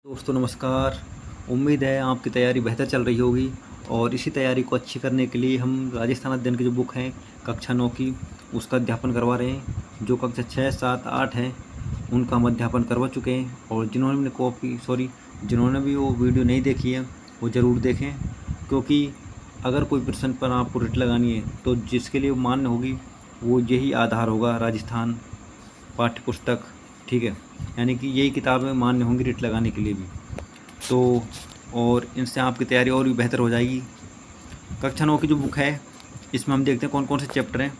दोस्तों नमस्कार। उम्मीद है आपकी तैयारी बेहतर चल रही होगी और इसी तैयारी को अच्छी करने के लिए हम राजस्थान अध्ययन की जो बुक है कक्षा 9 की उसका अध्यापन करवा रहे हैं। जो कक्षा 6, 7, 8 हैं उनका हम अध्यापन करवा चुके हैं और जिन्होंने भी वो वीडियो नहीं देखी है वो ज़रूर देखें, क्योंकि अगर कोई प्रश्न पर आपको रिट लगानी है तो जिसके लिए मान्य होगी वो यही आधार होगा, राजस्थान पाठ्य पुस्तक। ठीक है, यानी कि यही किताबें मान्य होंगी रिट लगाने के लिए भी। तो और इनसे आपकी तैयारी और भी बेहतर हो जाएगी। कक्षा 9 की जो बुक है इसमें हम देखते हैं कौन कौन से चैप्टर हैं।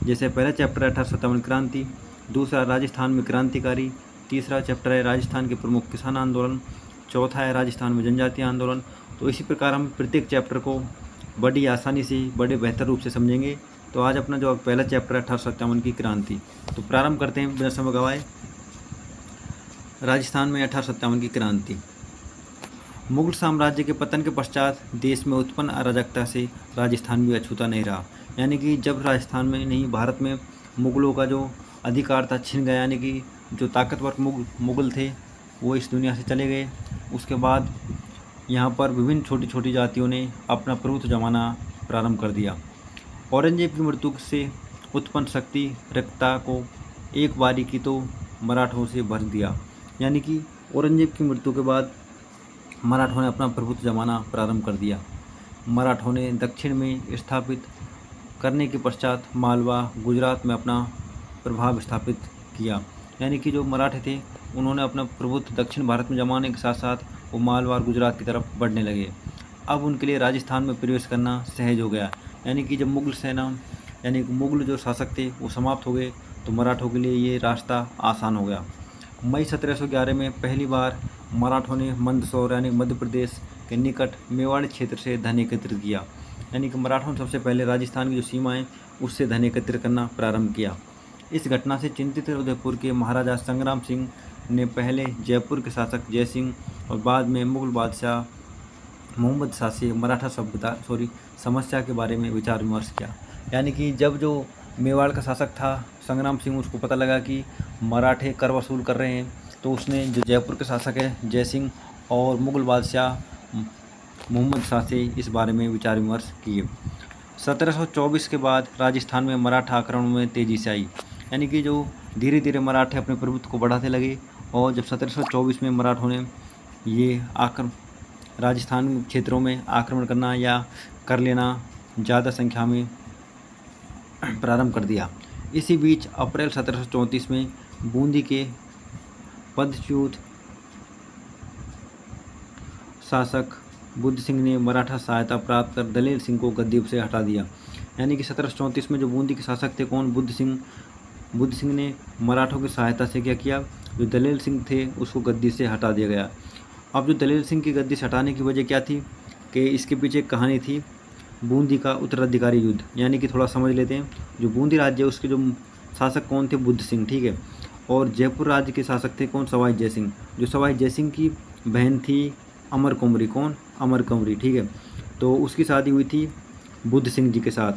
जैसे पहला चैप्टर है 1857 क्रांति, दूसरा राजस्थान में क्रांतिकारी, तीसरा चैप्टर है राजस्थान के प्रमुख किसान आंदोलन, चौथा है राजस्थान में जनजातीय आंदोलन। तो इसी प्रकार हम प्रत्येक चैप्टर को बड़ी आसानी से बड़े बेहतर रूप से समझेंगे। तो आज अपना जो पहला चैप्टर है 1857 की क्रांति, तो प्रारंभ करते हैं बिना समय गवाए। राजस्थान में 1857 की क्रांति। मुगल साम्राज्य के पतन के पश्चात देश में उत्पन्न अराजकता से राजस्थान भी अछूता नहीं रहा। यानी कि जब राजस्थान में नहीं भारत में मुगलों का जो अधिकार था छिन गया, यानी कि जो ताकतवर मुगल थे वो इस दुनिया से चले गए। उसके बाद यहाँ पर विभिन्न छोटी छोटी जातियों ने अपना प्रभुत्व जमाना प्रारंभ कर दिया। औरंगजेब की मृत्यु से उत्पन्न शक्ति रिक्तता को एक बारी की तो मराठों से भर दिया। यानी कि औरंगजेब की मृत्यु के बाद मराठों ने अपना प्रभुत्व जमाना प्रारंभ कर दिया। मराठों ने दक्षिण में स्थापित करने के पश्चात मालवा गुजरात में अपना प्रभाव स्थापित किया। यानी कि जो मराठे थे उन्होंने अपना प्रभुत्व दक्षिण भारत में जमाने के साथ साथ वो मालवा और गुजरात की तरफ बढ़ने लगे। अब उनके लिए राजस्थान में प्रवेश करना सहज हो गया। यानी कि जब मुगल जो शासक थे वो समाप्त हो गए तो मराठों के लिए ये रास्ता आसान हो गया। मई 1711 में पहली बार मराठों ने मंदसौर यानी मध्य प्रदेश के निकट मेवाड़ी क्षेत्र से धन एकत्रित किया। यानी कि मराठों ने सबसे पहले राजस्थान की जो सीमा है उससे धन एकत्रित करना प्रारंभ किया। इस घटना से चिंतित उदयपुर के महाराजा संग्राम सिंह ने पहले जयपुर के शासक जयसिंह और बाद में मुगल बादशाह मोहम्मद शाह से मराठा समस्या के बारे में विचार विमर्श किया। यानी कि जब जो मेवाड़ का शासक था संग्राम सिंह, उसको पता लगा कि मराठे कर वसूल कर रहे हैं, तो उसने जो जयपुर के शासक है जयसिंह और मुगल बादशाह मोहम्मद शाह से इस बारे में विचार विमर्श किए। 1724 के बाद राजस्थान में मराठा आक्रमण में तेज़ी से आई। यानी कि जो धीरे धीरे मराठे अपने प्रभुत्व को बढ़ाते लगे और जब 1724 में मराठों ने ये राजस्थान क्षेत्रों में आक्रमण करना या कर लेना ज़्यादा संख्या में प्रारंभ कर दिया। इसी बीच अप्रैल 1734 में बूंदी के पदच्युत शासक बुद्ध सिंह ने मराठा सहायता प्राप्त कर दलेल सिंह को गद्दी से हटा दिया। यानी कि 1734 में जो बूंदी के शासक थे कौन, बुद्ध सिंह ने मराठों की सहायता से क्या किया, जो दलेल सिंह थे उसको गद्दी से हटा दिया गया। अब जो दलेल सिंह की गद्दी से हटाने की वजह क्या थी कि इसके पीछे एक कहानी थी, बूंदी का उत्तराधिकारी युद्ध। यानी कि थोड़ा समझ लेते हैं, जो बूंदी राज्य है उसके जो शासक कौन थे, बुद्ध सिंह, ठीक है। और जयपुर राज्य के शासक थे कौन, सवाई जयसिंह। जो सवाई जयसिंह की बहन थी अमर कुंवरी, कौन, अमर कुंवरी, ठीक है। तो उसकी शादी हुई थी बुद्ध सिंह जी के साथ,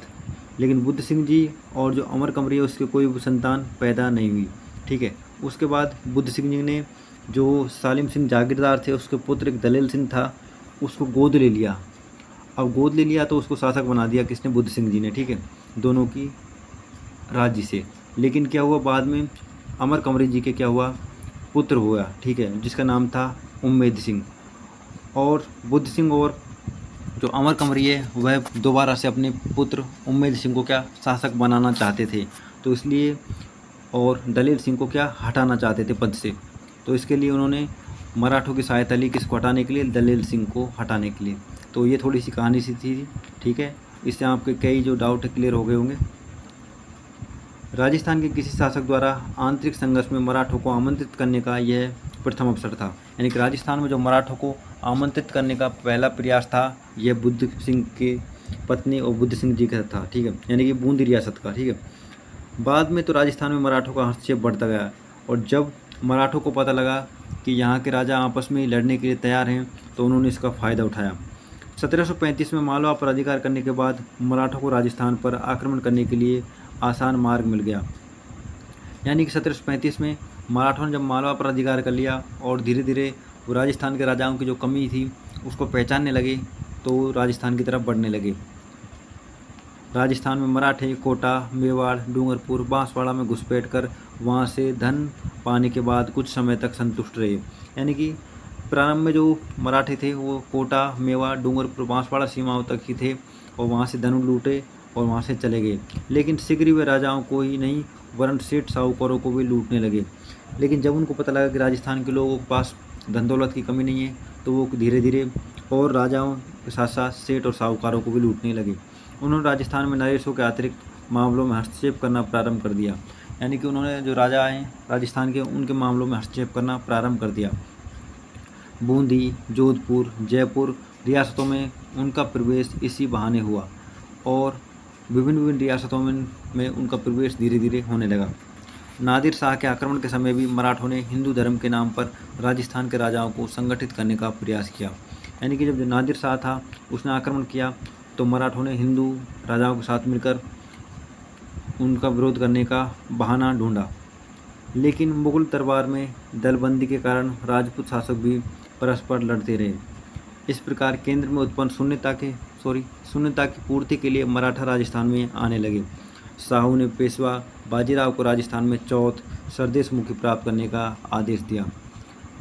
लेकिन बुद्ध सिंह जी और जो अमर कुंवरी है उसके कोई संतान पैदा नहीं हुई, ठीक है। उसके बाद बुद्ध सिंह जी ने जो सालिम सिंह जागीरदार थे उसके पुत्र एक दलेल सिंह था उसको गोद ले लिया। अब गोद ले लिया तो उसको शासक बना दिया किसने, बुद्ध सिंह जी ने, ठीक है, दोनों की राज्य से। लेकिन क्या हुआ, बाद में अमर कुंवरी जी के क्या हुआ, पुत्र हुआ, ठीक है, जिसका नाम था उम्मेद सिंह। और बुद्ध सिंह और जो अमर कुंवरी है वह दोबारा से अपने पुत्र उम्मेद सिंह को क्या शासक बनाना चाहते थे, तो इसलिए और दलेल सिंह को क्या हटाना चाहते थे पद से। तो इसके लिए उन्होंने मराठों की सहायता ली, किसको हटाने के लिए, दलेल सिंह को हटाने के लिए। तो ये थोड़ी सी कहानी सी थी, ठीक है। इससे आपके कई जो डाउट क्लियर हो गए होंगे। राजस्थान के किसी शासक द्वारा आंतरिक संघर्ष में मराठों को आमंत्रित करने का यह प्रथम अवसर था। यानी कि राजस्थान में जो मराठों को आमंत्रित करने का पहला प्रयास था यह बुद्ध सिंह के पत्नी और बुद्ध सिंह जी का था, ठीक है, यानी कि बूंदी रियासत का, ठीक है। बाद में तो राजस्थान में मराठों का हस्तक्षेप बढ़ता गया और जब मराठों को पता लगा कि यहाँ के राजा आपस में लड़ने के लिए तैयार हैं तो उन्होंने इसका फ़ायदा उठाया। 1735 में मालवा पर अधिकार करने के बाद मराठों को राजस्थान पर आक्रमण करने के लिए आसान मार्ग मिल गया। यानी कि 1735 में मराठों ने जब मालवा पर अधिकार कर लिया और धीरे धीरे वो राजस्थान के राजाओं की जो कमी थी उसको पहचानने लगे, तो राजस्थान की तरफ बढ़ने लगे। राजस्थान में मराठे कोटा, मेवाड़, डूंगरपुर, बांसवाड़ा में घुसपैठ कर वहाँ से धन पाने के बाद कुछ समय तक संतुष्ट रहे। यानी कि प्रारंभ में जो मराठे थे वो कोटा, मेवाड़, डूंगरपुर, बांसवाड़ा सीमाओं तक ही थे और वहाँ से धन लूटे और वहाँ से चले गए। लेकिन शीघ्र ही वे राजाओं को ही नहीं वरन सेठ साहूकारों को भी लूटने लगे। लेकिन जब उनको पता लगा कि राजस्थान के लोगों के पास धन दौलत की कमी नहीं है, तो वो धीरे धीरे और राजाओं के साथ साथ सेठ और साहूकारों को भी लूटने लगे। उन्होंने राजस्थान में नरेशों के अतिरिक्त मामलों में हस्तक्षेप करना प्रारंभ कर दिया। यानी कि उन्होंने जो राजा हैं राजस्थान के, उनके मामलों में हस्तक्षेप करना प्रारंभ कर दिया। बूंदी, जोधपुर, जयपुर रियासतों में उनका प्रवेश इसी बहाने हुआ और विभिन्न विभिन्न रियासतों में उनका प्रवेश धीरे धीरे होने लगा। नादिर शाह के आक्रमण के समय भी मराठों ने हिंदू धर्म के नाम पर राजस्थान के राजाओं को संगठित करने का प्रयास किया। यानी कि जब जो नादिर शाह था उसने आक्रमण किया, तो मराठों ने हिंदू राजाओं के साथ मिलकर उनका विरोध करने का बहाना ढूंढा। लेकिन मुगल दरबार में दलबंदी के कारण राजपूत शासक भी परस्पर लड़ते रहे। इस प्रकार केंद्र में उत्पन्न शून्यता की पूर्ति के लिए मराठा राजस्थान में आने लगे। शाहू ने पेशवा बाजीराव को राजस्थान में चौथ सरदेश मुखी प्राप्त करने का आदेश दिया।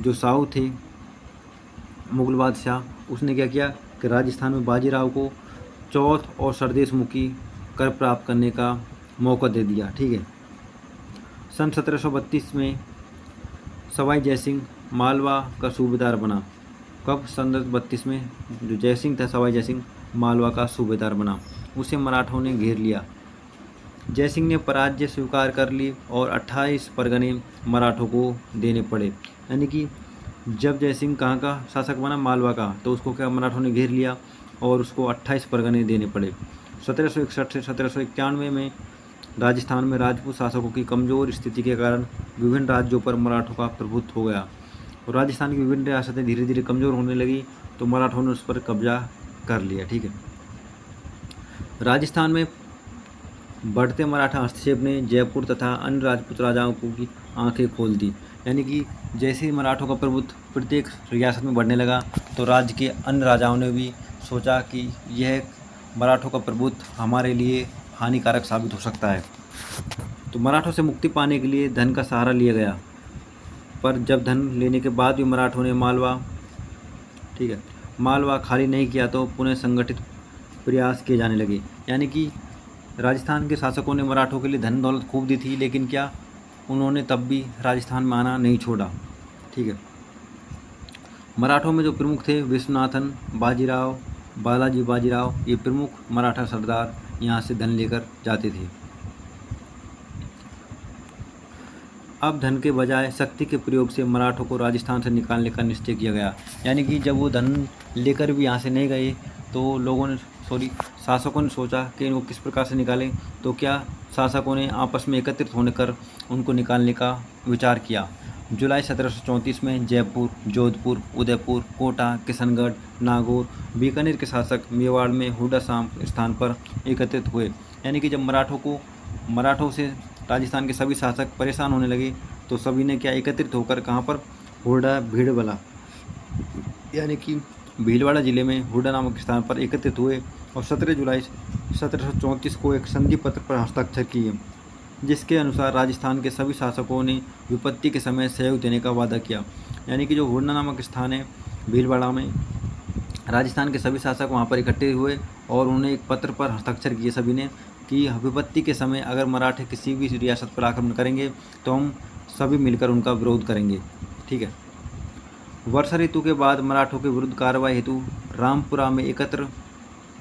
जो शाहू थे मुगल बादशाह, उसने क्या किया कि राजस्थान में बाजीराव को चौथ और सरदेश मुखी कर प्राप्त करने का मौका दे दिया। ठीक है। सन 1732 में सवाई जयसिंह मालवा का सूबेदार बना। कब? सन 1732 में जो जयसिंह था, सवाई जयसिंह मालवा का सूबेदार बना। उसे मराठों ने घेर लिया। जयसिंह ने पराजय स्वीकार कर ली और 28 परगने मराठों को देने पड़े। यानी कि जब जयसिंह कहाँ का शासक बना? मालवा का। तो उसको क्या मराठों ने घेर लिया और उसको 28 परगने देने पड़े। 1761 से 1791 में राजस्थान में राजपूत शासकों की कमज़ोर स्थिति के कारण विभिन्न राज्यों पर मराठों का प्रभुत्व हो गया और राजस्थान की विभिन्न रियासतें धीरे धीरे कमज़ोर होने लगी, तो मराठों ने उस पर कब्जा कर लिया। ठीक है। राजस्थान में बढ़ते मराठा हस्तक्षेप ने जयपुर तथा अन्य राजपूत राजाओं की आंखें खोल दी। यानी कि जैसे ही मराठों का प्रभुत्व प्रत्येक रियासत में बढ़ने लगा, तो राज्य के अन्य राजाओं ने भी सोचा कि यह मराठों का प्रभुत्व हमारे लिए हानिकारक साबित हो सकता है। तो मराठों से मुक्ति पाने के लिए धन का सहारा लिया गया, पर जब धन लेने के बाद भी मराठों ने मालवा खाली नहीं किया, तो पुनः संगठित प्रयास किए जाने लगे। यानी कि राजस्थान के शासकों ने मराठों के लिए धन दौलत खूब दी थी, लेकिन क्या उन्होंने तब भी राजस्थान में आना नहीं छोड़ा। ठीक है। मराठों में जो प्रमुख थे विश्वनाथन बाजीराव, बालाजी बाजीराव, ये प्रमुख मराठा सरदार यहाँ से धन लेकर जाते थे। अब धन के बजाय शक्ति के प्रयोग से मराठों को राजस्थान से निकालने का निश्चय किया गया। यानी कि जब वो धन लेकर भी यहाँ से नहीं गए, तो शासकों ने सोचा कि इनको किस प्रकार से निकालें। तो क्या शासकों ने आपस में एकत्रित होकर उनको निकालने का विचार किया। जुलाई 1734 में जयपुर, जोधपुर, उदयपुर, कोटा, किशनगढ़, नागौर, बीकानेर के शासक मेवाड़ में हुडा स्थान पर एकत्रित हुए। यानी कि जब मराठों से राजस्थान के सभी शासक परेशान होने लगे, तो सभी ने क्या एकत्रित होकर कहाँ पर? हुडा भीलवाड़ा, यानी कि भीलवाड़ा जिले में हुडा नामक स्थान पर एकत्रित हुए और 17 जुलाई 1734 को एक संधि पत्र पर हस्ताक्षर किए, जिसके अनुसार राजस्थान के सभी शासकों ने विपत्ति के समय सहयोग देने का वादा किया। यानी कि जो हुडा नामक स्थान है भीलवाड़ा में, राजस्थान के सभी शासक वहाँ पर इकट्ठे हुए और उन्होंने एक पत्र पर हस्ताक्षर किए सभी ने कि विपत्ति के समय अगर मराठे किसी भी रियासत पर आक्रमण करेंगे, तो हम सभी मिलकर उनका विरोध करेंगे। ठीक है। वर्षा ऋतु के बाद मराठों के विरुद्ध कार्रवाई हेतु रामपुरा में एकत्र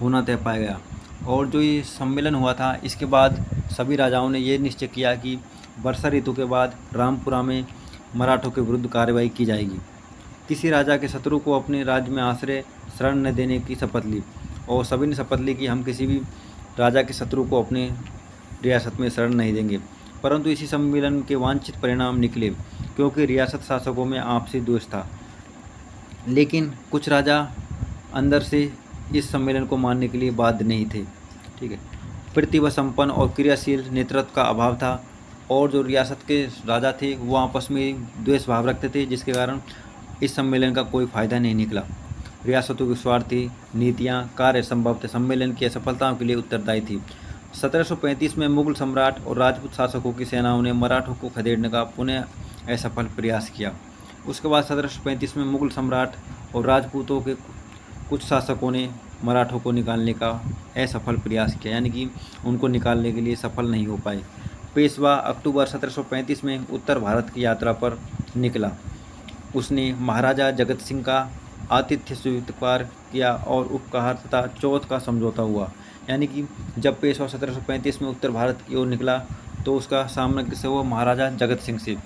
होना तय पाया गया और जो ये सम्मेलन हुआ था, इसके बाद सभी राजाओं ने ये निश्चय किया कि वर्षा ऋतु के बाद रामपुरा में मराठों के विरुद्ध कार्रवाई की जाएगी। किसी राजा के शत्रु को अपने राज्य में आश्रय शरण न देने की शपथ ली और सभी ने शपथ ली कि हम किसी भी राजा के शत्रु को अपने रियासत में शरण नहीं देंगे। परंतु इसी सम्मेलन के वांछित परिणाम निकले, क्योंकि रियासत शासकों में आपसी द्वेष था। लेकिन कुछ राजा अंदर से इस सम्मेलन को मानने के लिए बाध्य नहीं थे। ठीक है। प्रतिभा संपन्न और क्रियाशील नेतृत्व का अभाव था और जो रियासत के राजा थे वो आपस में द्वेष भाव रखते थे, जिसके कारण इस सम्मेलन का कोई फायदा नहीं निकला। रियासतों की स्वार्थी नीतियाँ कार्य संभवतः सम्मेलन की असफलताओं के लिए उत्तरदायी थी। 1735 में मुगल सम्राट और राजपूत शासकों की सेनाओं ने मराठों को खदेड़ने का पुनः असफल प्रयास किया। उसके बाद 1735 में मुगल सम्राट और राजपूतों के कुछ शासकों ने मराठों को निकालने का असफल प्रयास किया, यानी कि उनको निकालने के लिए सफल नहीं हो पाए। पेशवा अक्टूबर 1735 में उत्तर भारत की यात्रा पर निकला। उसने महाराजा जगत सिंह का आतिथ्य स्वीकार किया और उपहार तथा चौथ का समझौता हुआ। यानी कि जब पेशवा 1735 में उत्तर भारत की ओर निकला तो उसका सामना किससे हुआ? महाराजा जगत सिंह से,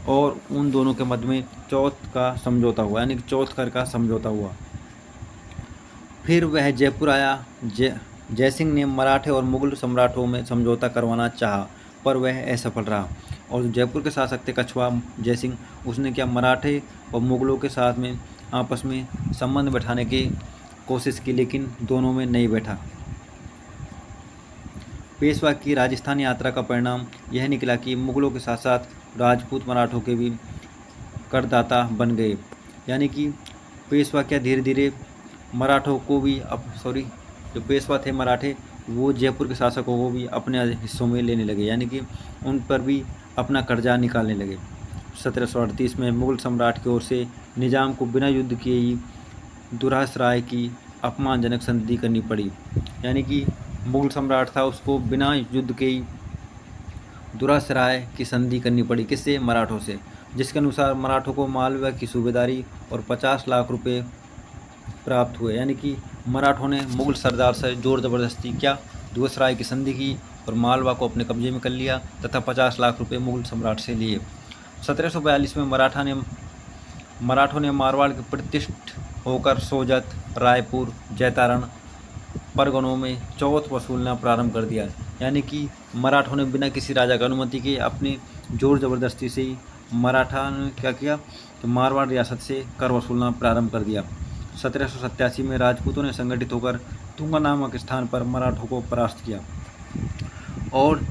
और उन दोनों के मध्य में चौथ का समझौता हुआ, यानी कि चौथ कर का समझौता हुआ। फिर वह जयपुर आया। जयसिंह ने मराठे और मुगल सम्राटों में समझौता करवाना चाहा, पर वह असफल रहा। और जयपुर के शासक थे कछुआ जयसिंह, उसने क्या मराठे और मुगलों के साथ में आपस में संबंध बैठाने की कोशिश की, लेकिन दोनों में नहीं बैठा। पेशवा की राजस्थान यात्रा का परिणाम यह निकला कि मुगलों के साथ साथ राजपूत मराठों के भी करदाता बन गए। यानी कि पेशवा क्या धीरे धीरे मराठों को भी जो पेशवा थे मराठे, वो जयपुर के शासकों को भी अपने हिस्सों में लेने लगे, यानी कि उन पर भी अपना कर्जा निकालने लगे। 1738 में मुगल सम्राट की ओर से निजाम को बिना युद्ध किए ही दुरासराय की अपमानजनक संधि करनी पड़ी। यानी कि मुगल सम्राट था, उसको बिना युद्ध के ही दुरासराय की संधि करनी पड़ी। किससे? मराठों से, जिसके अनुसार मराठों को मालवा की सूबेदारी और 50 लाख रुपए प्राप्त हुए। यानी कि मराठों ने मुगल सरदार से जोर ज़बरदस्ती क्या दुरासराय की संधि की और मालवा को अपने कब्जे में कर लिया तथा 50 लाख रुपए मुगल सम्राट से लिए। 1742 में मराठों ने मारवाड़ के प्रतिष्ठित होकर सोजत, रायपुर, जैतारण परगनों में चौथ वसूलना प्रारंभ कर दिया। यानी कि मराठों ने बिना किसी राजा की अनुमति के अपनी जोर ज़बरदस्ती से ही मराठा ने क्या किया तो मारवाड़ रियासत से कर वसूलना प्रारंभ कर दिया। 1787 में राजपूतों ने संगठित होकर तुंगा नामक स्थान पर मराठों को परास्त किया, और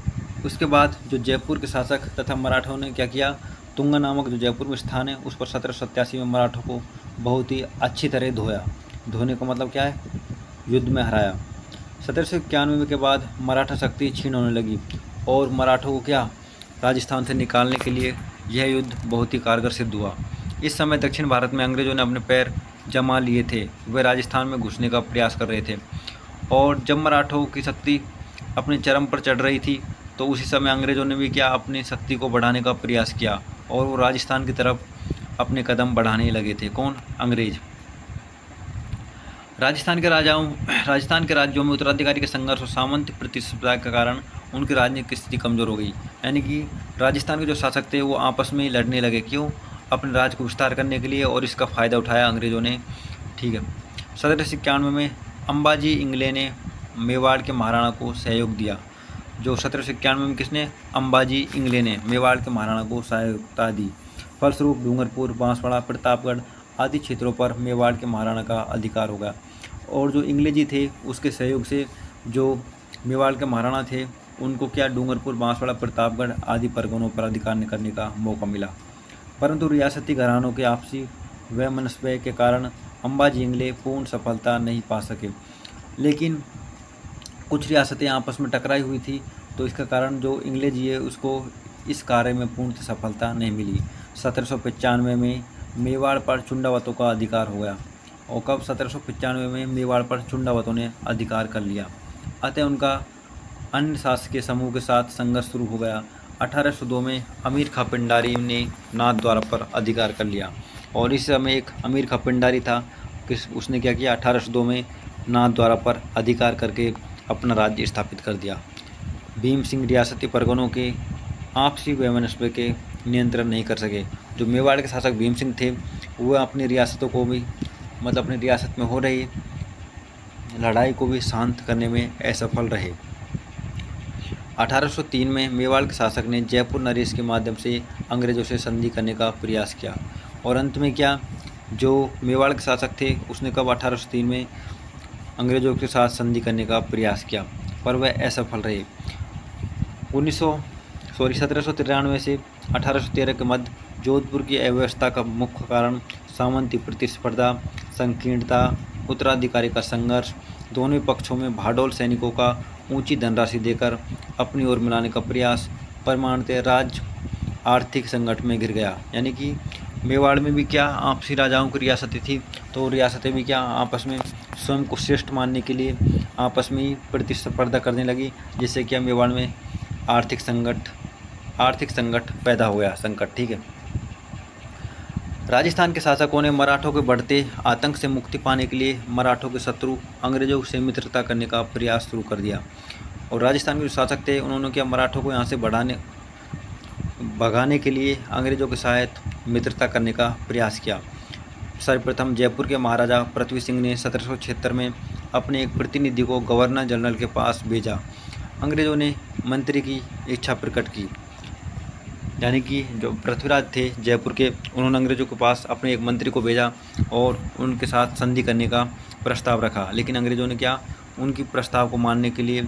उसके बाद जो जयपुर के शासक तथा मराठों ने क्या किया, तुंगा नामक जो जयपुर में स्थान है उस पर 1787 में मराठों को बहुत ही अच्छी तरह धोया। धोने का मतलब क्या है? युद्ध में हराया। 1791 के बाद मराठा शक्ति क्षीण होने लगी और मराठों को क्या राजस्थान से निकालने के लिए यह युद्ध बहुत ही कारगर सिद्ध हुआ। इस समय दक्षिण भारत में अंग्रेजों ने अपने पैर जमा लिए थे, वे राजस्थान में घुसने का प्रयास कर रहे थे। और जब मराठों की शक्ति अपने चरम पर चढ़ रही थी तो उसी समय अंग्रेजों ने भी क्या अपनी शक्ति को बढ़ाने का प्रयास किया और वो राजस्थान की तरफ अपने कदम बढ़ाने लगे थे। कौन? अंग्रेज। राजस्थान के राज्यों में उत्तराधिकारी के संघर्ष और सामंत प्रतिस्पर्धा के कारण उनकी राजनीतिक स्थिति कमज़ोर हो गई। यानी कि राजस्थान के जो शासक थे वो आपस में लड़ने लगे। क्यों? अपने राज्य को विस्तार करने के लिए, और इसका फ़ायदा उठाया अंग्रेज़ों ने। ठीक है। 1791 में अंबाजी इंगले ने मेवाड़ के महाराणा को सहयोग दिया। जो 1791 में किसने? अंबाजी इंगले ने मेवाड़ के महाराणा को सहायता दी। फलस्वरूप डूंगरपुर, बांसवाड़ा, प्रतापगढ़ आदि क्षेत्रों पर मेवाड़ के महाराणा का अधिकार हो गया। और जो इंग्लेजी थे उसके सहयोग से जो मेवाड़ के महाराणा थे उनको क्या डूंगरपुर, बांसवाड़ा, प्रतापगढ़ आदि परगनों पर अधिकार करने का मौका मिला। परंतु रियासती घरानों के आपसी वैमनस्य के कारण अंबाजी इंगले पूर्ण सफलता नहीं पा सके। लेकिन कुछ रियासतें आपस में टकराई हुई थी, तो इसका कारण जो इंग्लेजी है उसको इस कार्य में पूर्ण सफलता नहीं मिली। 1795 में मेवाड़ पर चुंडावतों का अधिकार हो गया। और कब? 1795 में मेवाड़ पर चुंडावतों ने अधिकार कर लिया। अतः उनका अन्य शासकीय समूह के साथ संघर्ष शुरू हो गया। 1802 में अमीर खां पिंडारी ने नाथद्वारा पर अधिकार कर लिया। और इस समय एक अमीर खां पिंडारी था, उसने क्या किया? 1802 में नाथद्वारा पर अधिकार करके अपना राज्य स्थापित कर दिया। भीम सिंह रियासती परगनों के आपसी वैमनस्य के नियंत्रण नहीं कर सके। जो मेवाड़ के शासक भीम सिंह थे वो अपनी रियासतों को भी अपनी रियासत में हो रही लड़ाई को भी शांत करने में असफल रहे। 1803 में मेवाड़ के शासक ने जयपुर नरेश के माध्यम से अंग्रेजों से संधि करने का प्रयास किया। और अंत में क्या, जो मेवाड़ के शासक थे उसने कब? 1803 में अंग्रेजों के साथ संधि करने का प्रयास किया, पर वह असफल रहे। 1793 से 1813 के मध्य जोधपुर की अव्यवस्था का मुख्य कारण सामंती प्रतिस्पर्धा, संकीर्णता, उत्तराधिकारी का संघर्ष, दोनों पक्षों में भाडोल सैनिकों का ऊंची धनराशि देकर अपनी ओर मिलाने का प्रयास, परमाणुतः राज्य आर्थिक संकट में घिर गया। यानी कि मेवाड़ में भी क्या आपसी राजाओं की रियासतें थी, तो रियासतें भी क्या आपस में स्वयं को श्रेष्ठ मानने के लिए आपस में ही प्रतिस्पर्धा करने लगी, जिससे क्या मेवाड़ में आर्थिक संकट पैदा हो गया, संकट। ठीक है। राजस्थान के शासकों ने मराठों के बढ़ते आतंक से मुक्ति पाने के लिए मराठों के शत्रु अंग्रेजों से मित्रता करने का प्रयास शुरू कर दिया। और राजस्थान के जो शासक थे उन्होंने क्या1700 को यहाँ से भगाने के लिए अंग्रेजों के साथ मित्रता करने का प्रयास किया। सर्वप्रथम जयपुर के महाराजा पृथ्वी सिंह ने 1776 में अपने एक प्रतिनिधि को गवर्नर जनरल के पास भेजा। अंग्रेजों ने मंत्री की इच्छा प्रकट की, यानी कि जो पृथ्वीराज थे जयपुर के, उन्होंने अंग्रेजों के पास अपने एक मंत्री को भेजा और उनके साथ संधि करने का प्रस्ताव रखा। लेकिन अंग्रेजों ने क्या उनकी प्रस्ताव को मानने के लिए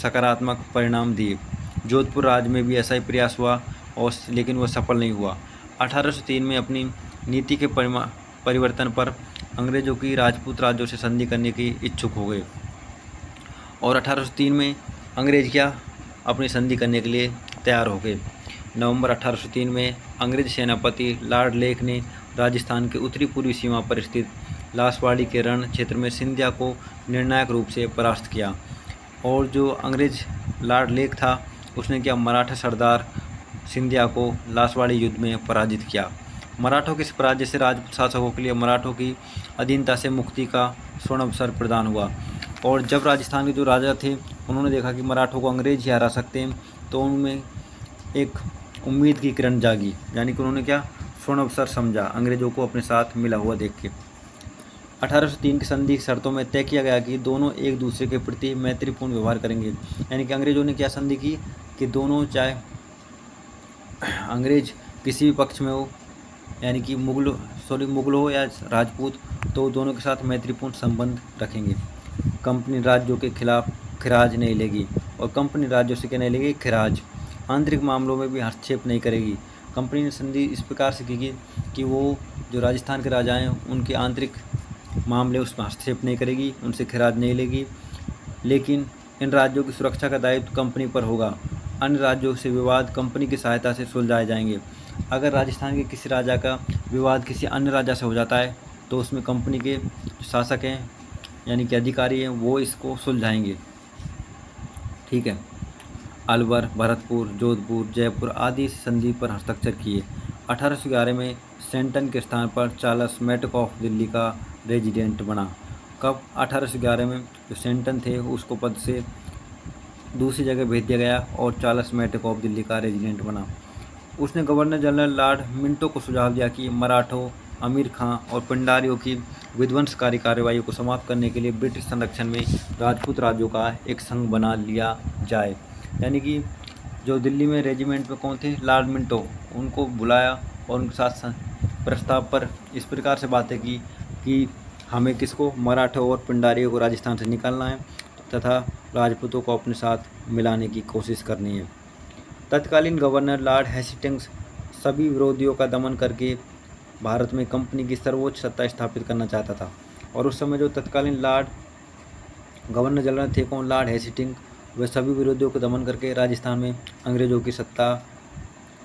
सकारात्मक परिणाम दिए। जोधपुर राज्य में भी ऐसा ही प्रयास हुआ और लेकिन वह सफल नहीं हुआ। 1803 में अपनी नीति के परिवर्तन पर अंग्रेजों की राजपूत राज्यों से संधि करने की इच्छुक हो गए और 1803 में अंग्रेज क्या अपनी संधि करने के लिए तैयार हो गए। नवंबर 1803 में अंग्रेज सेनापति लॉर्ड लेक ने राजस्थान के उत्तरी पूर्वी सीमा पर स्थित लासवाड़ी के रण क्षेत्र में सिंधिया को निर्णायक रूप से परास्त किया। और जो अंग्रेज लॉर्ड लेक था उसने क्या मराठा सरदार सिंधिया को लासवाड़ी युद्ध में पराजित किया। मराठों के इस पराजय से राजपूत शासकों के लिए मराठों की अधीनता से मुक्ति का स्वर्ण अवसर प्रदान हुआ। और जब राजस्थान के जो राजा थे उन्होंने देखा कि मराठों को अंग्रेज ही हरा सकते हैं, तो उनमें एक उम्मीद की किरण जागी, यानी कि उन्होंने क्या स्वर्ण अवसर समझा अंग्रेजों को अपने साथ मिला हुआ देख के। 1803 की संधि शर्तों में तय किया गया कि दोनों एक दूसरे के प्रति मैत्रीपूर्ण व्यवहार करेंगे। यानी कि अंग्रेजों ने क्या संधि की कि दोनों, चाहे अंग्रेज किसी भी पक्ष में हो, यानी कि मुगल हो या राजपूत, तो दोनों के साथ मैत्रीपूर्ण संबंध रखेंगे। कंपनी राज्यों के खिलाफ खिराज नहीं लेगी और कंपनी राज्यों से क्या नहीं लेगी, खिराज। आंतरिक मामलों में भी हस्तक्षेप नहीं करेगी। कंपनी ने संधि इस प्रकार से की कि वो जो राजस्थान के राजा हैं उनके आंतरिक मामले उसमें हस्तक्षेप नहीं करेगी, उनसे खिराज नहीं लेगी, लेकिन इन राज्यों की सुरक्षा का दायित्व कंपनी पर होगा। अन्य राज्यों से विवाद कंपनी की सहायता से सुलझाए जाएंगे। अगर राजस्थान के किसी राजा का विवाद किसी अन्य राजा से हो जाता है तो उसमें कंपनी के शासक हैं, यानी कि अधिकारी हैं, वो इसको सुलझाएंगे। ठीक है। अलवर, भरतपुर, जोधपुर, जयपुर आदि संधि पर हस्ताक्षर किए। 1811 में सेंटन के स्थान पर चार्ल्स मेटकॉफ दिल्ली का रेजिडेंट बना। कब? 1811 में जो सेंटन थे उसको पद से दूसरी जगह भेज दिया गया और चार्ल्स मेटकॉफ दिल्ली का रेजिडेंट बना। उसने गवर्नर जनरल लॉर्ड मिंटो को सुझाव दिया कि मराठों, अमीर खां और पिंडारियों की विध्वंसकारी कार्रवाइयों को समाप्त करने के लिए ब्रिटिश संरक्षण में राजपूत राज्यों का एक संघ बना लिया जाए। यानी कि जो दिल्ली में रेजिमेंट में कौन थे, लॉर्ड मिंटो, उनको बुलाया और उनके साथ प्रस्ताव पर इस प्रकार से बातें की कि हमें किसको, मराठों और पिंडारियों को राजस्थान से निकालना है तथा राजपूतों को अपने साथ मिलाने की कोशिश करनी है। तत्कालीन गवर्नर लॉर्ड हेस्टिंग्स सभी विरोधियों का दमन करके भारत में कंपनी की सर्वोच्च सत्ता स्थापित करना चाहता था। और उस समय जो तत्कालीन गवर्नर जनरल थे कौन, लॉर्ड हेस्टिंग्स, वे सभी विरोधियों को दमन करके राजस्थान में अंग्रेजों की सत्ता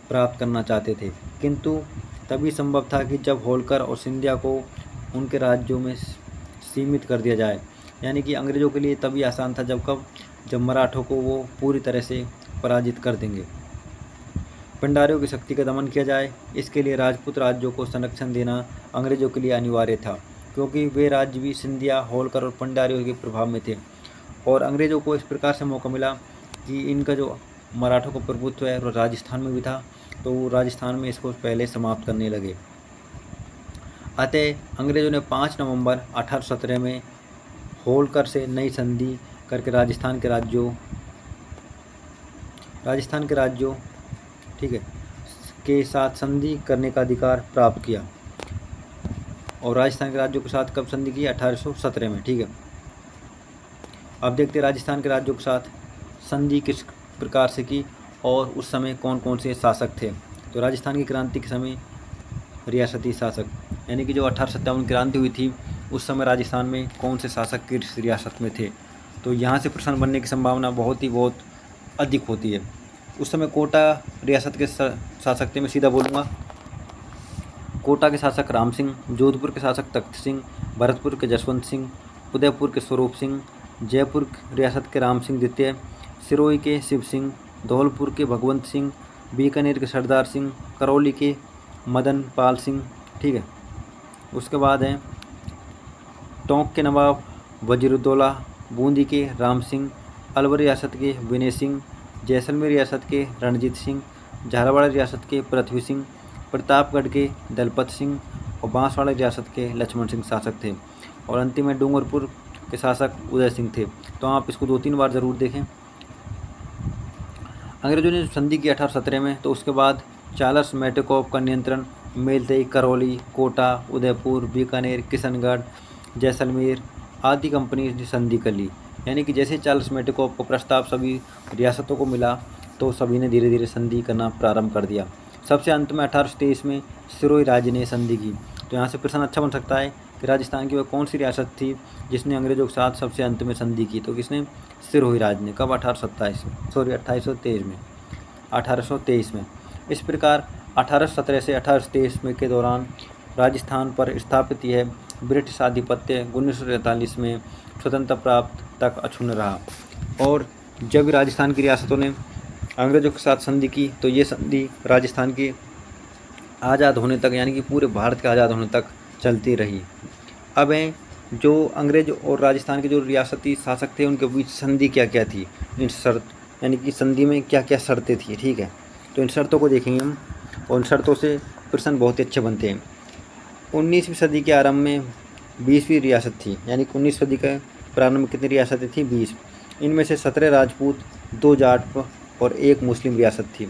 प्राप्त करना चाहते थे। किंतु तभी संभव था कि जब होलकर और सिंधिया को उनके राज्यों में सीमित कर दिया जाए। यानी कि अंग्रेजों के लिए तभी आसान था जब मराठों को वो पूरी तरह से पराजित कर देंगे। पिंडारियों की शक्ति का दमन किया जाए, इसके लिए राजपूत राज्यों को संरक्षण देना अंग्रेजों के लिए अनिवार्य था, क्योंकि वे राज्य भी सिंधिया, होलकर और पिंडारियों के प्रभाव में थे। और अंग्रेजों को इस प्रकार से मौका मिला कि इनका जो मराठों का प्रभुत्व है वो राजस्थान में भी था, तो वो राजस्थान में इसको पहले समाप्त करने लगे। अतः अंग्रेजों ने 5 नवंबर 1817 में होलकर से नई संधि करके राजस्थान के राज्यों ठीक है के साथ संधि करने का अधिकार प्राप्त किया। और राजस्थान के राज्यों के साथ कब संधि की? 1817 में। ठीक है। अब देखते हैं राजस्थान के राज्यों के साथ संधि किस प्रकार से की और उस समय कौन कौन से शासक थे। तो राजस्थान की क्रांति के समय रियासती शासक यानी कि जो 1857 क्रांति हुई थी उस समय राजस्थान में कौन से शासक की रियासत में थे। तो यहाँ से प्रश्न बनने की संभावना बहुत अधिक होती है। उस समय कोटा रियासत के शासक थे, मैं सीधा बोलूँगा। कोटा के शासक राम सिंह, जोधपुर के शासक तख्त सिंह, भरतपुर के जसवंत सिंह, उदयपुर के स्वरूप सिंह, जयपुर रियासत के राम सिंह द्वितीय, सिरोही के शिव सिंह, धौलपुर के भगवंत सिंह, बीकानेर के सरदार सिंह, करौली के मदन पाल सिंह। ठीक है, उसके बाद है टोंक के नवाब वजीरुद्दौला, बूंदी के राम सिंह, अलवर रियासत के विनय सिंह, जैसलमेर रियासत के रणजीत सिंह, झालावाड़ रियासत के पृथ्वी सिंह, प्रतापगढ़ के दलपत सिंह और बांसवाड़ा रियासत के लक्ष्मण सिंह शासक थे। और अंतिम में डूंगरपुर के शासक उदय सिंह थे। तो आप इसको 2-3 बार ज़रूर देखें। अंग्रेजों ने संधि की 1817 में, तो उसके बाद चार्ल्स मेटेकोप का नियंत्रण मेलतई, करौली, कोटा, उदयपुर, बीकानेर, किशनगढ़, जैसलमेर आदि कंपनी ने संधि कर ली। यानी कि जैसे चार्ल्स मेटेकोप को प्रस्ताव सभी रियासतों को मिला तो सभी ने धीरे धीरे संधि करना प्रारंभ कर दिया। सबसे अंत में 1823 में सिरोही राज्य ने संधि की। तो यहाँ से प्रश्न अच्छा बन सकता है कि राजस्थान की वह कौन सी रियासत थी जिसने अंग्रेजों के साथ सबसे अंत में संधि की। तो किसने? सिरोही राज्य ने। कब? 1823 में। इस प्रकार 1817 से 1823 में के दौरान राजस्थान पर स्थापित यह ब्रिटिश आधिपत्य 1943 में स्वतंत्रता प्राप्त तक अक्षुण्ण रहा। और जब राजस्थान की रियासतों ने अंग्रेजों के साथ संधि की तो ये संधि राजस्थान के आज़ाद होने तक, यानी कि पूरे भारत के आज़ाद होने तक चलती रही। अब हैं जो अंग्रेज और राजस्थान के जो रियासती शासक थे उनके बीच संधि क्या क्या थी, इन शर्त, यानी कि संधि में क्या क्या शर्तें थी। ठीक है, तो इन शर्तों को देखेंगे हम और इन शर्तों से प्रश्न बहुत ही अच्छे बनते हैं। 19वीं सदी के आरंभ में 20वीं रियासत थी, यानी कि 19वीं सदी के प्रारंभ में कितनी रियासतें थी? 20। इनमें से 17 राजपूत, 2 जाट और 1 मुस्लिम रियासत थी।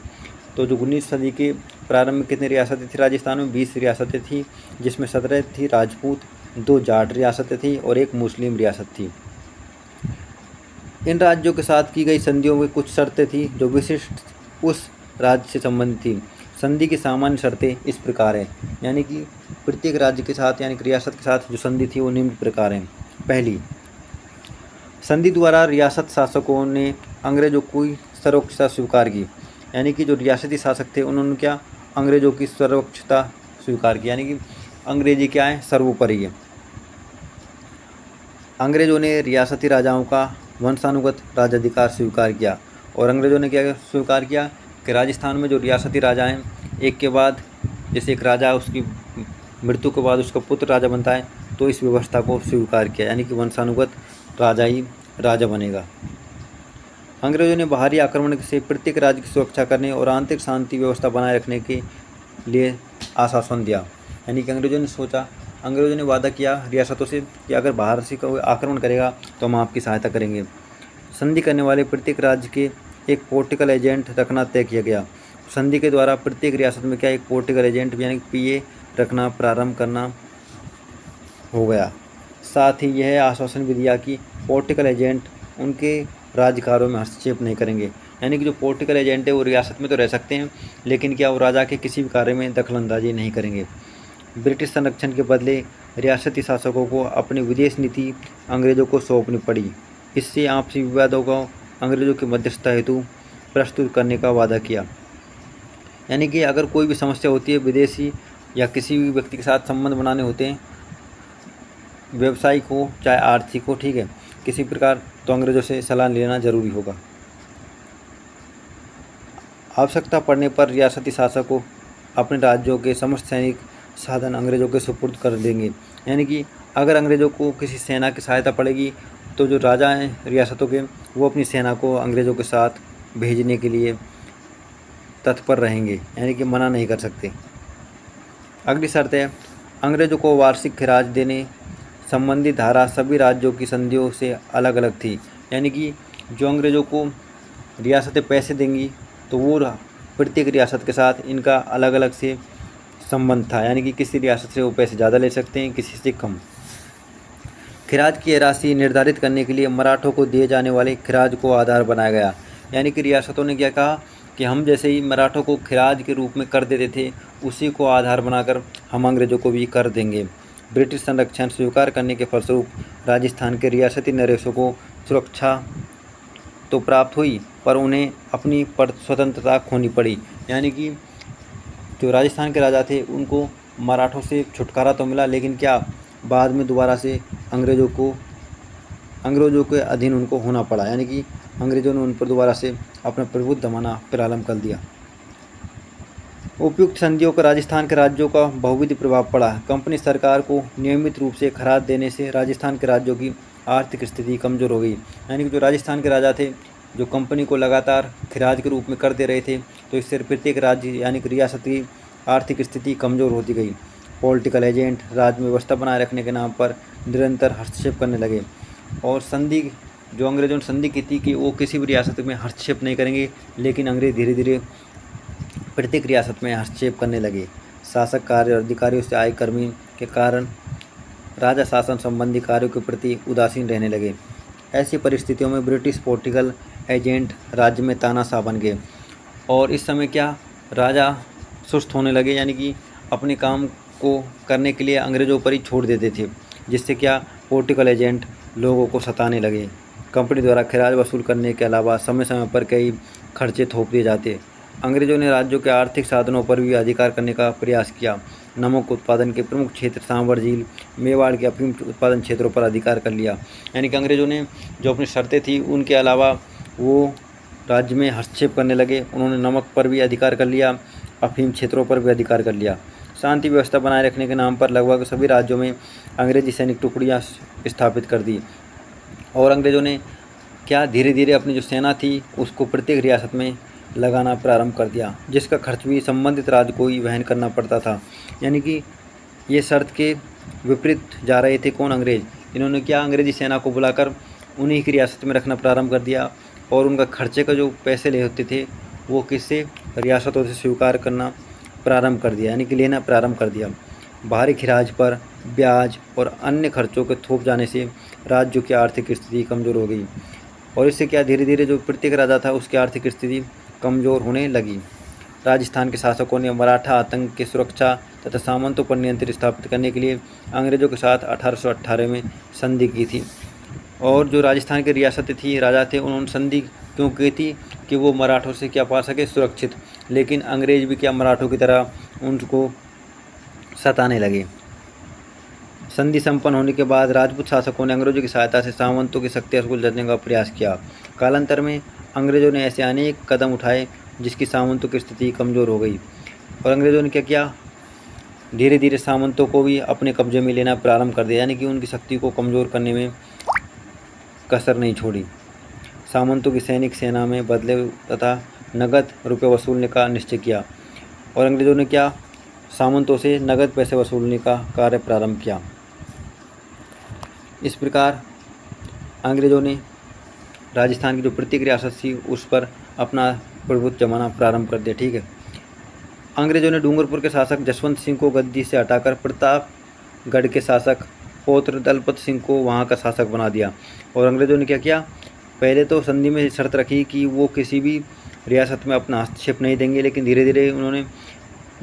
तो जो 19वीं सदी के प्रारंभ में कितनी रियासतें थी राजस्थान में? 20 रियासतें थी, जिसमें 17 थी राजपूत, 2 जाट रियासतें थी और 1 मुस्लिम रियासत थी। इन राज्यों के साथ की गई संधियों में कुछ शर्तें थी जो विशिष्ट उस राज्य से संबंधित थी। संधि की सामान्य शर्तें इस प्रकार हैं, यानी कि प्रत्येक राज्य के साथ, यानी कि रियासत के साथ जो संधि थी वो निम्न प्रकार हैं। पहली, संधि द्वारा रियासत शासकों ने अंग्रेजों की सर्वोच्चता स्वीकार की। यानी कि जो रियासती शासक थे उन्होंने क्या? अंग्रेजों की सर्वोच्चता स्वीकार की, यानी कि अंग्रेजी क्या है? सर्वोपरि है। अंग्रेजों ने रियासती राजाओं का वंशानुगत राजाधिकार स्वीकार किया। और अंग्रेजों ने क्या स्वीकार किया कि राजस्थान में जो रियासती राजा हैं, एक के बाद, जैसे एक राजा उसकी मृत्यु के बाद उसका पुत्र राजा बनता है, तो इस व्यवस्था को स्वीकार किया, यानी कि वंशानुगत राजा ही राजा बनेगा। अंग्रेजों ने बाहरी आक्रमण से प्रत्येक राज्य की सुरक्षा करने और आंतरिक शांति व्यवस्था बनाए रखने के लिए आश्वासन दिया। यानी कि अंग्रेजों ने वादा किया रियासतों से कि अगर बाहर से कोई आक्रमण करेगा तो हम आपकी सहायता करेंगे। संधि करने वाले प्रत्येक राज्य के एक पॉलिटिकल एजेंट रखना तय किया गया। संधि के द्वारा प्रत्येक रियासत में क्या? एक पॉलिटिकल एजेंट, यानी पीए रखना प्रारंभ करना हो गया। साथ ही यह आश्वासन भी दिया कि पॉलिटिकल एजेंट उनके राज्य कार्यों में हस्तक्षेप नहीं करेंगे। यानी कि जो पॉलिटिकल एजेंट है वो रियासत में तो रह सकते हैं, लेकिन क्या वो राजा के किसी भी कार्य में दखलंदाजी नहीं करेंगे। ब्रिटिश संरक्षण के बदले रियासती शासकों को अपनी विदेश नीति अंग्रेजों को सौंपनी पड़ी। इससे आपसी विवादों को अंग्रेजों की मध्यस्थता हेतु प्रस्तुत करने का वादा किया। यानी कि अगर कोई भी समस्या होती है, विदेशी या किसी भी व्यक्ति के साथ संबंध बनाने होते हैं, व्यवसायिक हो चाहे आर्थिक हो, ठीक है, किसी प्रकार, तो अंग्रेजों से सलाह लेना जरूरी होगा। आवश्यकता पड़ने पर रियासती शासक को अपने राज्यों के समस्त सैनिक साधन अंग्रेजों के सुपुर्द कर देंगे। यानी कि अगर अंग्रेजों को किसी सेना की सहायता पड़ेगी तो जो राजा हैं रियासतों के, वो अपनी सेना को अंग्रेजों के साथ भेजने के लिए तत्पर रहेंगे, यानी कि मना नहीं कर सकते। अगली शर्त है, अंग्रेजों को वार्षिक खराज देने संबंधी धारा सभी राज्यों की संधियों से अलग अलग थी। यानी कि जो अंग्रेजों को रियासतें पैसे देंगी तो वो प्रत्येक रियासत के साथ इनका अलग अलग से संबंध था। यानी कि किसी रियासत से वो पैसे ज़्यादा ले सकते हैं, किसी से कम। खिराज की राशि निर्धारित करने के लिए मराठों को दिए जाने वाले खिराज को आधार बनाया गया। यानी कि रियासतों ने क्या कहा कि हम जैसे ही मराठों को खिराज के रूप में कर देते थे, उसी को आधार बनाकर हम अंग्रेज़ों को भी कर देंगे। ब्रिटिश संरक्षण स्वीकार करने के फलस्वरूप राजस्थान के रियासती नरेशों को सुरक्षा तो प्राप्त हुई, पर उन्हें अपनी स्वतंत्रता खोनी पड़ी। यानी कि जो राजस्थान के राजा थे उनको मराठों से छुटकारा तो मिला, लेकिन क्या बाद में दोबारा से अंग्रेज़ों के अधीन उनको होना पड़ा। यानी कि अंग्रेज़ों ने उन पर दोबारा से अपना प्रभुत्व जमाना प्रारंभ कर दिया। उपयुक्त संधियों का राजस्थान के राज्यों का बहुविध प्रभाव पड़ा। कंपनी सरकार को नियमित रूप से खराज देने से राजस्थान के राज्यों की आर्थिक स्थिति कमज़ोर हो गई। यानी कि जो राजस्थान के राजा थे, जो कंपनी को लगातार खिराज के रूप में कर दे रहे थे, तो इससे प्रत्येक राज्य यानी कि रियासत की आर्थिक स्थिति कमज़ोर होती गई। पॉलिटिकल एजेंट राज्य में व्यवस्था बनाए रखने के नाम पर निरंतर हस्तक्षेप करने लगे, और संधि जो अंग्रेज़ों ने संधि की थी कि वो किसी भी रियासत में हस्तक्षेप नहीं करेंगे, लेकिन अंग्रेज़ धीरे धीरे प्रत्येक रियासत में हस्तक्षेप करने लगे। शासक कार्य और अधिकारियों से आय कर्मी के कारण राजा शासन संबंधी कार्यों के प्रति उदासीन रहने लगे। ऐसी परिस्थितियों में ब्रिटिश पॉलिटिकल एजेंट राज्य में तानाशाह बन गए, और इस समय क्या राजा सुस्त होने लगे, यानी कि अपने काम को करने के लिए अंग्रेज़ों पर ही छोड़ देते थे, जिससे क्या पॉलिटिकल एजेंट लोगों को सताने लगे। कंपनी द्वारा खराज वसूल करने के अलावा समय समय पर कई खर्चे थोप दिए जाते। अंग्रेज़ों ने राज्यों के आर्थिक साधनों पर भी अधिकार करने का प्रयास किया। नमक उत्पादन के प्रमुख क्षेत्र सांभर झील, मेवाड़ के अफीम उत्पादन क्षेत्रों पर अधिकार कर लिया। यानी कि अंग्रेज़ों ने जो अपनी शर्तें थी उनके अलावा वो राज्य में हस्तक्षेप करने लगे। उन्होंने नमक पर भी अधिकार कर लिया, अफीम क्षेत्रों पर भी अधिकार कर लिया। शांति व्यवस्था बनाए रखने के नाम पर लगभग सभी राज्यों में अंग्रेजी सैनिक टुकड़ियाँ स्थापित कर दी, और अंग्रेज़ों ने क्या धीरे धीरे अपनी जो सेना थी उसको प्रत्येक रियासत में लगाना प्रारंभ कर दिया, जिसका खर्च भी संबंधित राज्य को ही वहन करना पड़ता था। यानी कि ये शर्त के विपरीत जा रहे थे कौन? अंग्रेज़। इन्होंने क्या अंग्रेजी सेना को बुलाकर उन्हीं की रियासत में रखना प्रारंभ कर दिया, और उनका खर्चे का जो पैसे ले होते थे वो किससे? रियासतों से स्वीकार करना प्रारंभ कर दिया, यानी कि लेना प्रारंभ कर दिया। बाहरी खिराज पर ब्याज और अन्य खर्चों के थोप जाने से राज्यों की आर्थिक स्थिति कमज़ोर हो गई, और इससे क्या धीरे धीरे जो प्रत्येक राजा था उसकी आर्थिक स्थिति कमज़ोर होने लगी। राजस्थान के शासकों ने मराठा आतंक की सुरक्षा तथा सामंतों पर नियंत्रण स्थापित करने के लिए अंग्रेज़ों के साथ 1818 में संधि की थी। और जो राजस्थान की रियासतें थी, राजा थे, उन्होंने संधि क्यों की थी? कि वो मराठों से क्या पा सके? सुरक्षित। लेकिन अंग्रेज़ भी क्या मराठों की तरह उनको सताने लगे। संधि संपन्न होने के बाद राजपूत शासकों ने अंग्रेज़ों की सहायता से सामंतों की शक्तियाँ को जचने का प्रयास किया। कालांतर में अंग्रेज़ों ने ऐसे अनेक कदम उठाए जिसकी सामंतों की स्थिति कमज़ोर हो गई, और अंग्रेज़ों ने क्या किया? धीरे धीरे सामंतों को भी अपने कब्जे में लेना प्रारंभ कर दिया, यानी कि उनकी शक्ति को कमज़ोर करने में कसर नहीं छोड़ी। सामंतों की सैनिक सेना में बदले तथा नगद रुपये वसूलने का निश्चय किया, और अंग्रेज़ों ने क्या? सामंतों से नगद पैसे वसूलने का कार्य प्रारंभ किया। इस प्रकार अंग्रेज़ों ने राजस्थान की जो प्रत्येक रियासत थी उस पर अपना प्रभुत्व जमाना प्रारंभ कर दिया। ठीक है। अंग्रेज़ों ने डूंगरपुर के शासक जसवंत सिंह को गद्दी से हटाकर प्रतापगढ़ के शासक पौत्र दलपत सिंह को वहाँ का शासक बना दिया, और अंग्रेज़ों ने क्या किया? पहले तो संधि में शर्त रखी कि वो किसी भी रियासत में अपना हस्तक्षेप नहीं देंगे, लेकिन धीरे धीरे उन्होंने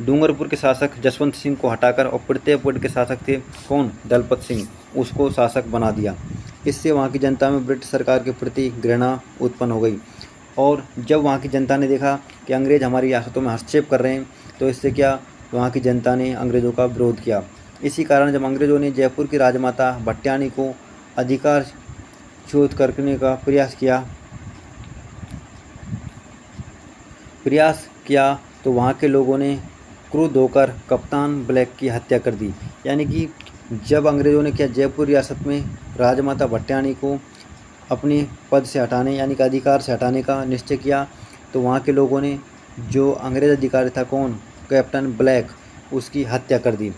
डूंगरपुर के शासक जसवंत सिंह को हटाकर और प्रतापगढ़ के शासक थे कौन? दलपत सिंह, उसको शासक बना दिया। इससे वहाँ की जनता में ब्रिटिश सरकार के प्रति घृणा उत्पन्न हो गई, और जब वहाँ की जनता ने देखा कि अंग्रेज़ हमारी रियासतों में हस्तक्षेप कर रहे हैं, तो इससे क्या वहाँ की जनता ने अंग्रेज़ों का विरोध किया। इसी कारण जब अंग्रेज़ों ने जयपुर की राजमाता भट्टानी को अधिकारच्युत करने का प्रयास किया तो वहाँ के लोगों ने क्रुद्ध होकर कप्तान ब्लैक की हत्या कर दी। यानी कि जब अंग्रेज़ों ने क्या जयपुर रियासत में राजमाता भट्टानी को अपने पद से हटाने यानी कि अधिकार से हटाने का निश्चय किया, तो वहाँ के लोगों ने जो अंग्रेज़ अधिकारी था कौन? कैप्टन ब्लैक, उसकी हत्या कर दी।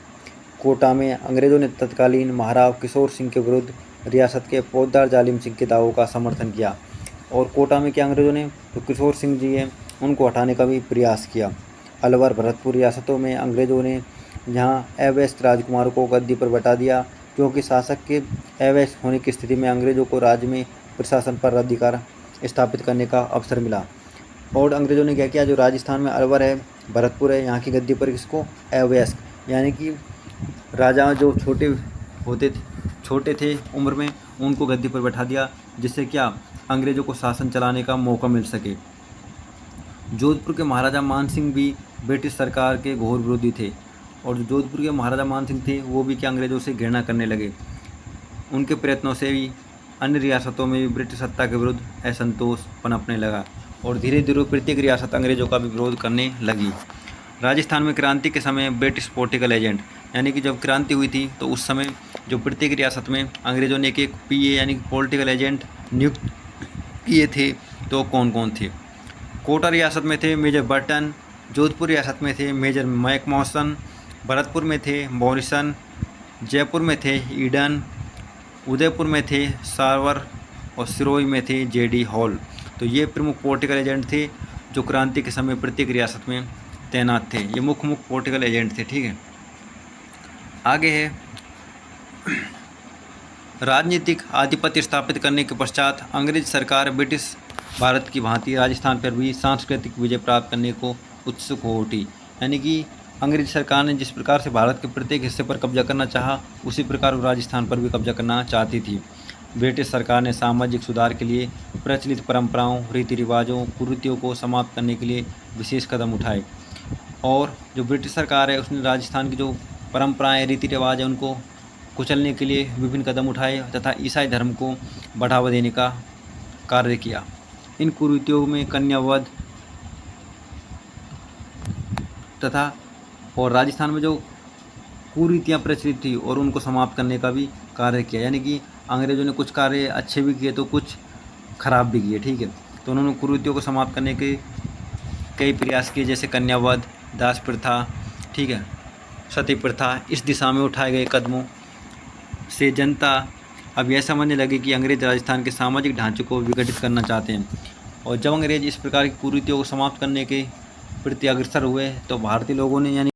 कोटा में अंग्रेज़ों ने तत्कालीन महाराव किशोर सिंह के विरुद्ध रियासत के फौजदार जालिम सिंह के दावों का समर्थन किया, और कोटा में क्या अंग्रेज़ों ने जो किशोर सिंह जी हैं उनको हटाने का भी प्रयास किया। अलवर भरतपुर रियासतों में अंग्रेज़ों ने यहाँ अवैध राजकुमारों को गद्दी पर बैठा दिया, क्योंकि शासक के अवैध होने की स्थिति में अंग्रेज़ों को राज्य में प्रशासन पर अधिकार स्थापित करने का अवसर मिला। और अंग्रेज़ों ने क्या किया, जो राजस्थान में अलवर है, भरतपुर है, यहाँ की गद्दी पर किसको, अवयस्क यानी कि राजा जो छोटे थे उम्र में, उनको गद्दी पर बैठा दिया, जिससे क्या अंग्रेज़ों को शासन चलाने का मौका मिल सके। जोधपुर के महाराजा मान सिंह भी ब्रिटिश सरकार के घोर विरोधी थे, और जो जोधपुर के महाराजा मान सिंह थे वो भी क्या अंग्रेज़ों से घृणा करने लगे। उनके प्रयत्नों से भी अन्य रियासतों में भी ब्रिटिश सत्ता के विरुद्ध असंतोष पनपने लगा, और धीरे धीरे प्रत्येक रियासत अंग्रेज़ों का भी विरोध करने लगी। राजस्थान में क्रांति के समय ब्रिटिश पॉलिटिकल एजेंट, यानी कि जब क्रांति हुई थी तो उस समय जो प्रत्येक रियासत में अंग्रेज़ों ने एक पीए यानी कि पॉलिटिकल एजेंट नियुक्त किए थे, तो कौन कौन थे। कोटा रियासत में थे मेजर बर्टन, जोधपुर रियासत में थे मेजर मैकमोहसन, भरतपुर में थे मॉरिसन, जयपुर में थे ईडन, उदयपुर में थे सावर, और सिरोही में थे जेडी हॉल। तो ये प्रमुख पॉलिटिकल एजेंट थे जो क्रांति के समय प्रत्येक रियासत में तैनात थे। ये मुख्य पॉलिटिकल एजेंट थे, ठीक है। आगे है राजनीतिक आधिपत्य स्थापित करने के पश्चात अंग्रेज सरकार ब्रिटिश भारत की भांति राजस्थान पर भी सांस्कृतिक विजय प्राप्त करने को उत्सुक हो उठी। यानी कि अंग्रेज सरकार ने जिस प्रकार से भारत के प्रत्येक हिस्से पर कब्जा करना चाहा, उसी प्रकार वो राजस्थान पर भी कब्जा करना चाहती थी। ब्रिटिश सरकार ने सामाजिक सुधार के लिए प्रचलित परंपराओं, रीति रिवाजों, कुरीतियों को समाप्त करने के लिए विशेष कदम उठाए, और जो ब्रिटिश सरकार है उसने राजस्थान की जो परंपराएं, रीति रिवाज है, उनको कुचलने के लिए विभिन्न कदम उठाए तथा ईसाई धर्म को बढ़ावा देने का कार्य किया। इन कुरीतियों में कन्यावध तथा और राजस्थान में जो कुरीतियाँ प्रचलित थी और उनको समाप्त करने का भी कार्य किया। यानी कि अंग्रेज़ों ने कुछ कार्य अच्छे भी किए तो कुछ खराब भी किए, ठीक है। तो उन्होंने कुरीतियों को समाप्त करने के कई प्रयास किए, जैसे कन्यावध, दास प्रथा, ठीक है, सती प्रथा। इस दिशा में उठाए गए कदमों से जनता अब यह समझने लगी कि अंग्रेज राजस्थान के सामाजिक ढांचे को विघटित करना चाहते हैं, और जब अंग्रेज इस प्रकार की कुरीतियों को समाप्त करने के प्रति अग्रसर हुए तो भारतीय लोगों ने यानी